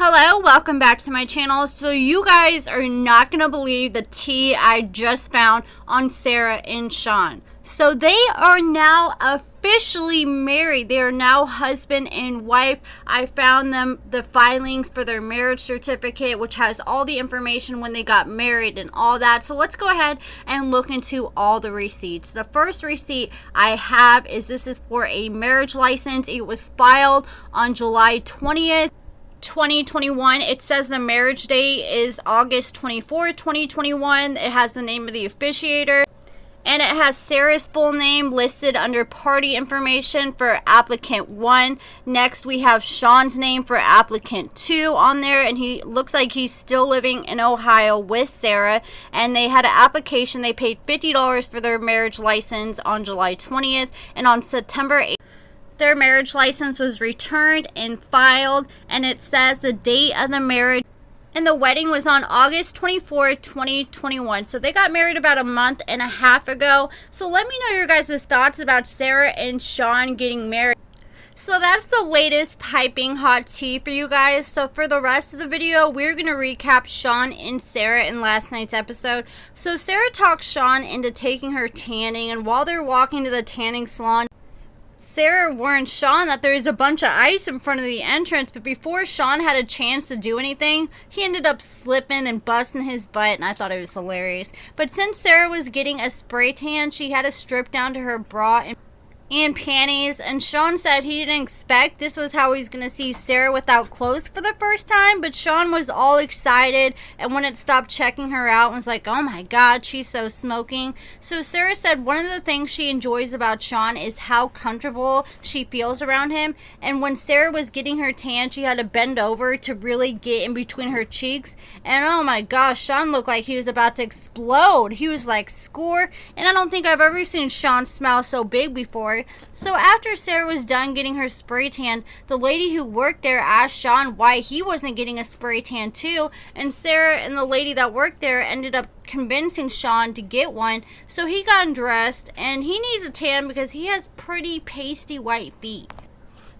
Hello, welcome back to my channel. So you guys are not going to believe the tea I just found on Sara and SHAWN. So they are now officially married. They are now husband and wife. I found them the filings for their marriage certificate, which has all the information when they got married and all that. So let's go ahead and look into all the receipts. The first receipt I have is this is for a marriage license. It was filed on July 20th. 2021. It says the marriage date is August 24th, 2021. It has the name of the officiator, and it has Sara's full name listed under party information for applicant 1. Next, we have SHAWN's name for applicant 2 on there, and he looks like he's still living in Ohio with Sara. And they had an application. They paid $50 for their marriage license on July 20th, and on September 8th, their marriage license was returned and filed, and it says the date of the marriage and the wedding was on August 24th, 2021. So they got married about a month and a half ago. So let me know your guys' thoughts about Sara and SHAWN getting married. So that's the latest piping hot tea for you guys. So for the rest of the video, we're going to recap SHAWN and Sara in last night's episode. So Sara talked SHAWN into taking her tanning, and while they're walking to the tanning salon, Sara warned SHAWN that there is a bunch of ice in front of the entrance, but before SHAWN had a chance to do anything, he ended up slipping and busting his butt, and I thought it was hilarious. But since Sara was getting a spray tan, she had to strip down to her bra and panties, and SHAWN said he didn't expect this was how he's going to see Sara without clothes for the first time, but SHAWN was all excited and wouldn't stop checking her out and was like, oh my god, she's so smoking. So Sara said one of the things she enjoys about SHAWN is how comfortable she feels around him, and when Sara was getting her tan, she had to bend over to really get in between her cheeks, and oh my gosh, SHAWN looked like he was about to explode. He was like, score, and I don't think I've ever seen SHAWN smile so big before. So after Sara was done getting her spray tan, the lady who worked there asked SHAWN why he wasn't getting a spray tan too, and Sara and the lady that worked there ended up convincing SHAWN to get one. So he got undressed, and he needs a tan because he has pretty pasty white feet.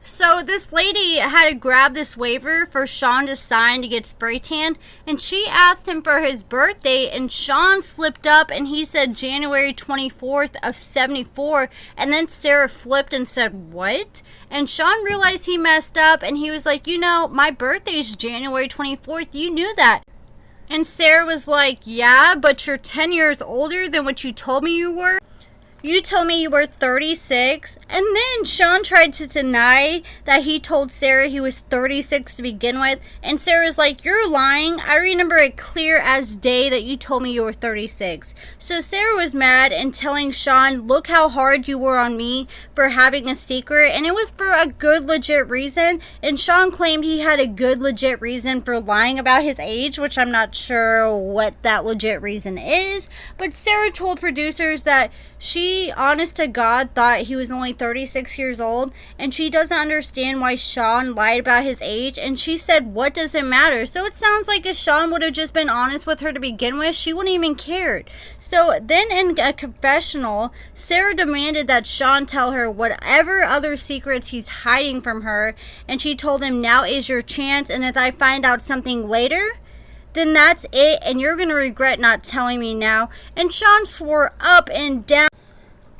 So this lady had to grab this waiver for SHAWN to sign to get spray tanned, and she asked him for his birthday, and SHAWN slipped up and he said January 24th of 74, and then Sara flipped and said, what? And SHAWN realized he messed up, and he was like, you know, my birthday's January 24th, you knew that. And Sara was like, yeah, but you're 10 years older than what you told me you were. You told me you were 36, and then SHAWN tried to deny that he told Sara he was 36 to begin with, and Sara's like, you're lying. I remember it clear as day that you told me you were 36. So Sara was mad and telling SHAWN, look how hard you were on me for having a secret, and it was for a good legit reason, and SHAWN claimed he had a good legit reason for lying about his age, which I'm not sure what that legit reason is, but Sara told producers that she, honest to God, thought he was only 36 years old, and she doesn't understand why SHAWN lied about his age, and she said, what does it matter? So it sounds like if SHAWN would have just been honest with her to begin with, she wouldn't even cared. So then in a confessional, Sara demanded that SHAWN tell her whatever other secrets he's hiding from her, and she told him, now is your chance, and if I find out something later, then that's it, and you're going to regret not telling me now. And SHAWN swore up and down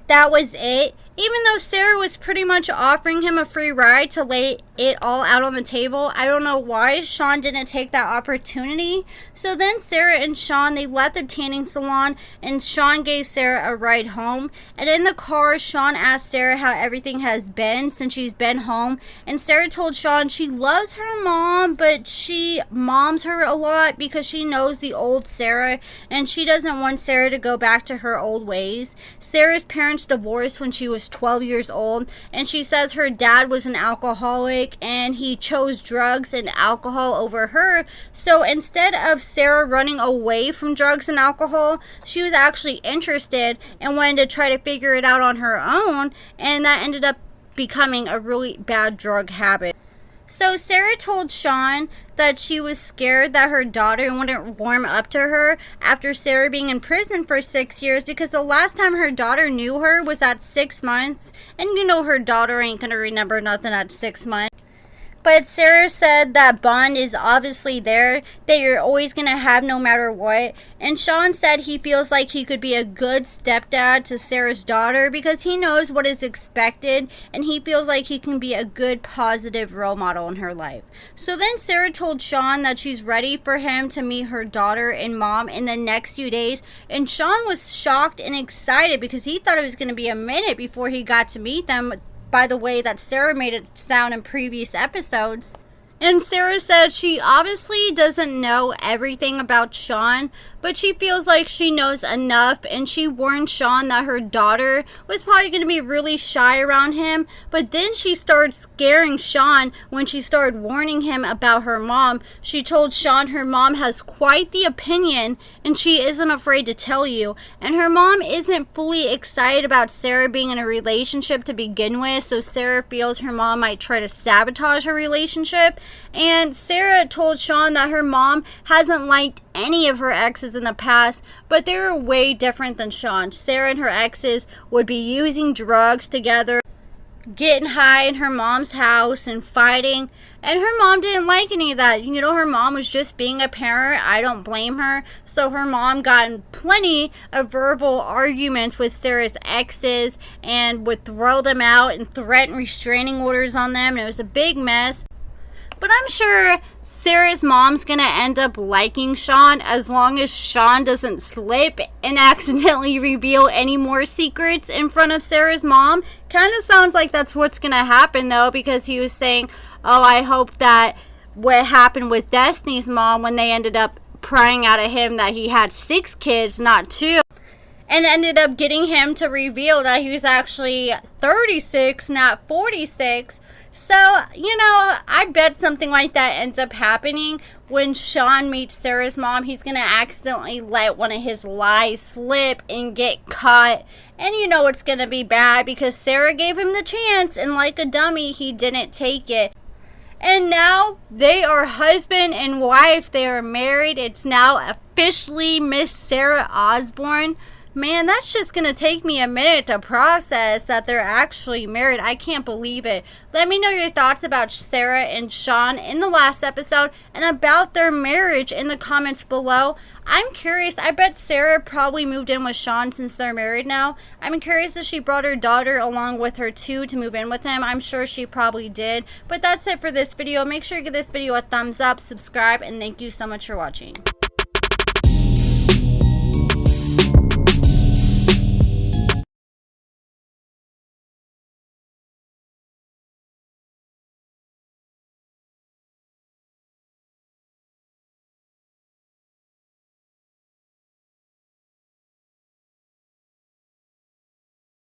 that was it, even though Sara was pretty much offering him a free ride to lay it all out on the table. I don't know why SHAWN didn't take that opportunity. So then Sara and SHAWN, they left the tanning salon, and SHAWN gave Sara a ride home. And in the car, SHAWN asked Sara how everything has been since she's been home, and Sara told SHAWN she loves her mom, but she moms her a lot because she knows the old Sara, and she doesn't want Sara to go back to her old ways. Sara's parents divorced when she was 12 years old, and she says her dad was an alcoholic and he chose drugs and alcohol over her. So instead of Sara running away from drugs and alcohol, she was actually interested and wanted to try to figure it out on her own, and that ended up becoming a really bad drug habit. So Sara told SHAWN that she was scared that her daughter wouldn't warm up to her after Sara being in prison for 6 years, because the last time her daughter knew her was at 6 months, and you know her daughter ain't gonna remember nothing at 6 months. But Sara said that bond is obviously there, that you're always going to have no matter what. And SHAWN said he feels like he could be a good stepdad to Sara's daughter because he knows what is expected and he feels like he can be a good positive role model in her life. So then Sara told SHAWN that she's ready for him to meet her daughter and mom in the next few days. And SHAWN was shocked and excited because he thought it was going to be a minute before he got to meet them, by the way that Sara made it sound in previous episodes. And Sara said she obviously doesn't know everything about SHAWN, but she feels like she knows enough, and she warned SHAWN that her daughter was probably going to be really shy around him. But then she started scaring SHAWN when she started warning him about her mom. She told SHAWN her mom has quite the opinion and she isn't afraid to tell you. And her mom isn't fully excited about Sara being in a relationship to begin with, so Sara feels her mom might try to sabotage her relationship. And Sara told SHAWN that her mom hasn't liked any of her exes in the past, but they were way different than SHAWN. Sara and her exes would be using drugs together, getting high in her mom's house and fighting, and her mom didn't like any of that. You know, her mom was just being a parent. I don't blame her. So her mom got in plenty of verbal arguments with Sara's exes and would throw them out and threaten restraining orders on them, and it was a big mess. But I'm sure Sara's mom's gonna end up liking SHAWN as long as SHAWN doesn't slip and accidentally reveal any more secrets in front of Sara's mom. Kind of sounds like that's what's gonna happen though, because he was saying, oh, I hope that what happened with Destiny's mom when they ended up prying out of him that he had 6 kids, not 2. And ended up getting him to reveal that he was actually 36, not 46. So, you know, I bet something like that ends up happening. When SHAWN meets Sara's mom, he's going to accidentally let one of his lies slip and get caught. And you know it's going to be bad because Sara gave him the chance, and like a dummy, he didn't take it. And now they are husband and wife. They are married. It's now officially Miss Sara Osbourne. Man, that's just going to take me a minute to process that they're actually married. I can't believe it. Let me know your thoughts about Sara and SHAWN in the last episode and about their marriage in the comments below. I'm curious. I bet Sara probably moved in with SHAWN since they're married now. I'm curious if she brought her daughter along with her too to move in with him. I'm sure she probably did. But that's it for this video. Make sure you give this video a thumbs up, subscribe, and thank you so much for watching.